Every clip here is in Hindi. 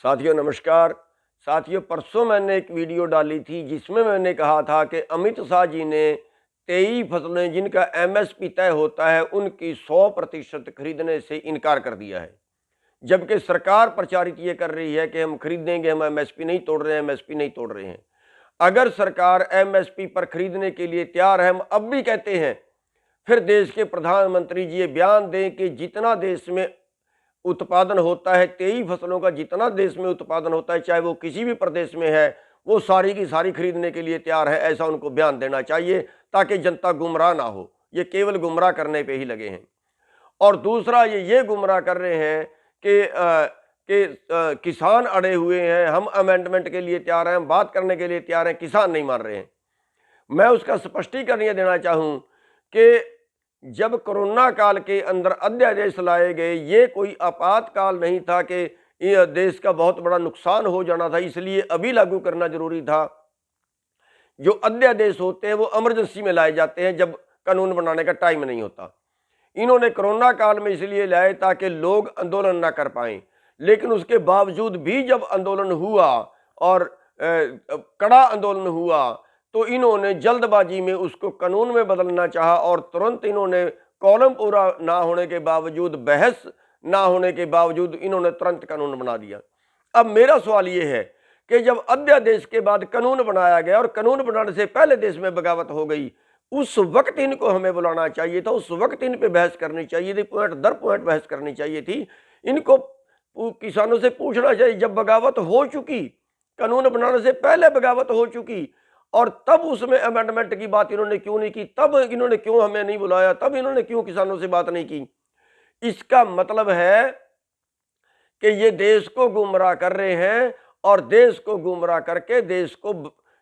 साथियों नमस्कार। साथियों, परसों मैंने एक वीडियो डाली थी जिसमें मैंने कहा था कि अमित शाह जी ने 23 फसलें जिनका एमएसपी तय होता है उनकी 100% खरीदने से इनकार कर दिया है, जबकि सरकार प्रचारित ये कर रही है कि हम खरीदेंगे, हम एमएसपी नहीं तोड़ रहे हैं, एमएसपी नहीं तोड़ रहे हैं। अगर सरकार एमएसपी पर खरीदने के लिए तैयार है, हम अब भी कहते हैं, फिर देश के प्रधानमंत्री जी ये बयान दें कि जितना देश में उत्पादन होता है, 23 फसलों का जितना देश में उत्पादन होता है, चाहे वो किसी भी प्रदेश में है, वो सारी की सारी खरीदने के लिए तैयार है, ऐसा उनको बयान देना चाहिए ताकि जनता गुमराह ना हो। ये केवल गुमराह करने पे ही लगे हैं। और दूसरा ये गुमराह कर रहे हैं कि किसान अड़े हुए हैं, हम अमेंडमेंट के लिए तैयार हैं, हम बात करने के लिए तैयार हैं, किसान नहीं मान रहे हैं। मैं उसका स्पष्टीकरण ये देना चाहूँ कि जब कोरोना काल के अंदर अध्यादेश लाए गए, ये कोई आपातकाल नहीं था कि ये देश का बहुत बड़ा नुकसान हो जाना था, इसलिए अभी लागू करना जरूरी था। जो अध्यादेश होते हैं वो इमरजेंसी में लाए जाते हैं जब कानून बनाने का टाइम नहीं होता। इन्होंने कोरोना काल में इसलिए लाए ताकि लोग आंदोलन ना कर पाए, लेकिन उसके बावजूद भी जब आंदोलन हुआ और कड़ा आंदोलन हुआ तो इन्होंने जल्दबाजी में उसको कानून में बदलना चाहा और तुरंत इन्होंने कॉलम पूरा ना होने के बावजूद, बहस ना होने के बावजूद इन्होंने तुरंत कानून बना दिया। अब मेरा सवाल ये है कि जब अध्यादेश के बाद कानून बनाया गया और कानून बनाने से पहले देश में बगावत हो गई, उस वक्त इनको हमें बुलाना चाहिए था, उस वक्त इन पे बहस करनी चाहिए थी, पॉइंट दर पॉइंट बहस करनी चाहिए थी। इनको किसानों से पूछना चाहिए, जब बगावत हो चुकी, कानून बनाने से पहले बगावत हो चुकी और तब उसमें अमेंडमेंट की बात इन्होंने क्यों नहीं की, तब इन्होंने क्यों हमें नहीं बुलाया, तब इन्होंने क्यों किसानों से बात नहीं की। इसका मतलब है कि ये देश को गुमराह कर रहे हैं और देश को गुमराह करके देश को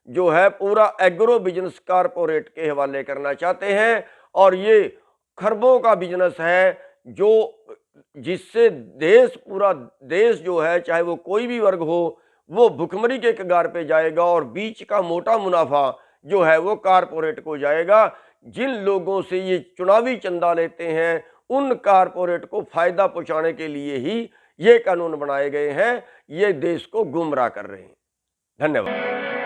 जो है पूरा एग्रो बिजनेस कारपोरेट के हवाले करना चाहते हैं। और ये खरबों का बिजनेस है जो जिससे देश, पूरा देश जो है, चाहे वो कोई भी वर्ग हो, वो भुखमरी के कगार पे जाएगा और बीच का मोटा मुनाफा जो है वो कारपोरेट को जाएगा। जिन लोगों से ये चुनावी चंदा लेते हैं उन कारपोरेट को फायदा पहुंचाने के लिए ही ये कानून बनाए गए हैं। ये देश को गुमराह कर रहे हैं। धन्यवाद।